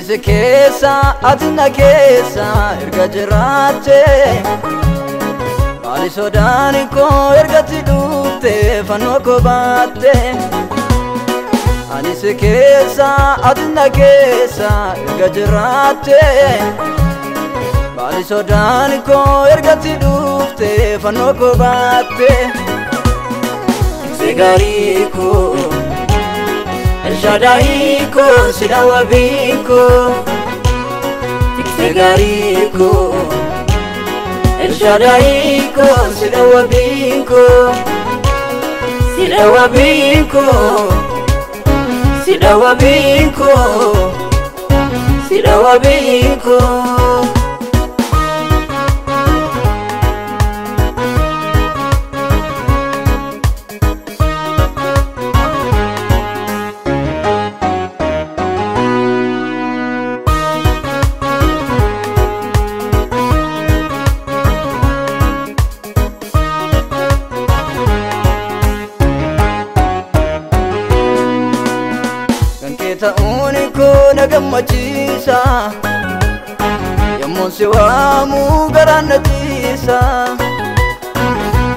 Anise keessa atina keessa erga jiraate Maali sodaani koo ergatti dhufte fannoo koo baatte Anise keessa atina keessa erga jiraate Maali sodaani koo ergatti dhufte fannoo koo baatte Segari koo Shadaiko sidawa biko Tiksegariko Shadaiko sidawa biko Sidawa biko Sidawa biko Sidawa biko Ta'uniku nagammachiisa Yommuun si waamu garaan na ciisa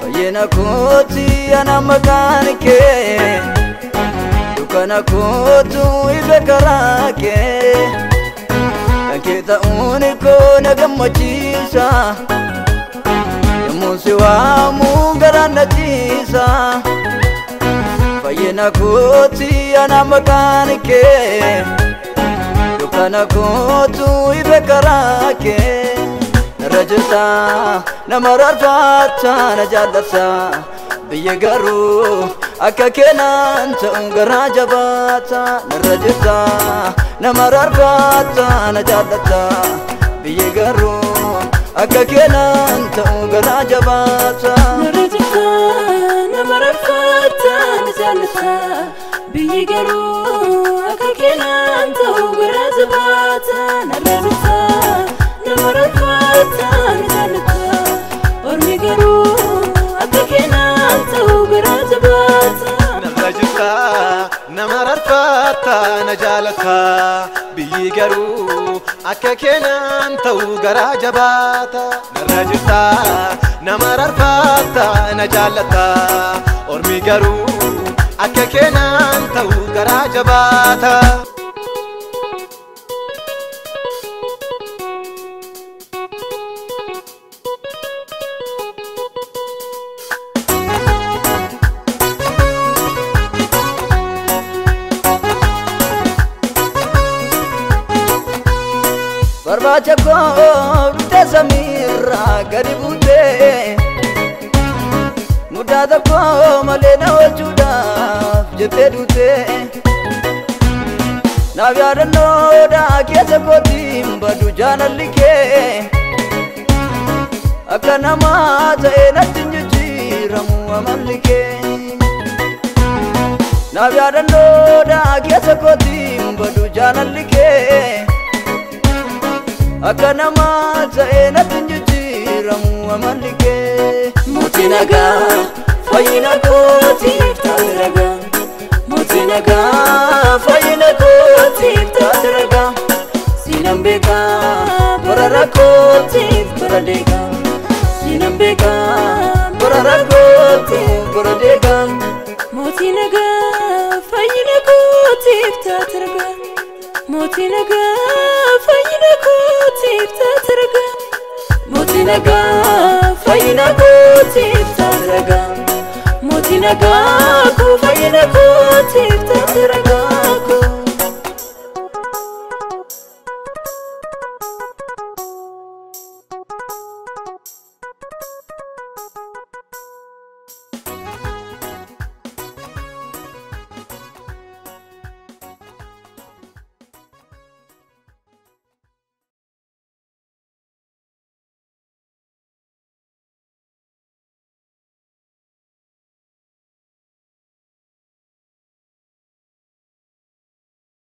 Fayyina kooti ana maqaan kee Dukkana kootu ife karaa kee Kan kee ta'uniku nagammachiisa Yommuun si waamu garaan na ciisa Fayyina kooti ana maqaan kee Dukkana kootu ife karaa kee Narra jirta nama raarfatta na jaallata Biyya garuu akka keenan ta'uun garaa jabaata Narra jirta nama raarfatta na jaallata Biyya garuu akka keenan ta'uun garaa jabaata Narra jirta nama raarfatta na jaallata Biyyi garuu akka keenan ta'uun garaa jabaata Narra jirta nama raarfatta na jaallata Ormi garuu akka keenan ta'uun garaa jabaata Narra jirta nama raarfatta na jaallata Biyyi garuu akka keenan ta'uun garaa jabaata Narra jirta nama raarfatta na jaallata Ormi garuu akka keenan ta'uun garaa jabaata Barbaacha koo dhute samiirraa gadi buute Muddaa tokko malee na oolchuudhaaf jettee duute Naaf yaadannoodha keessa kootiin badu jaalalli kee Akka namaa ta'e natti hin jijjiiramu amalli kee Naaf yaadannoodha keessa kootiin badu jaalalli kee Akka namaa ta'e natti hin jijjiiramu amalli kee Mootii nagaa fayyina kootiif taate ragaa Mootii nagaa fayyina kootiif taate ragaa Sinan beekaa bara rakkootiif bara deegaa Sinan beekaa bara rakkootiif bara deegaa Mootii nagaa fayyina kootiif taate ragaa Mootii nagaa fayyina kootiif taate ragaa Mootii nagaa fayyina kootiif taate ragaa Mootii nagaa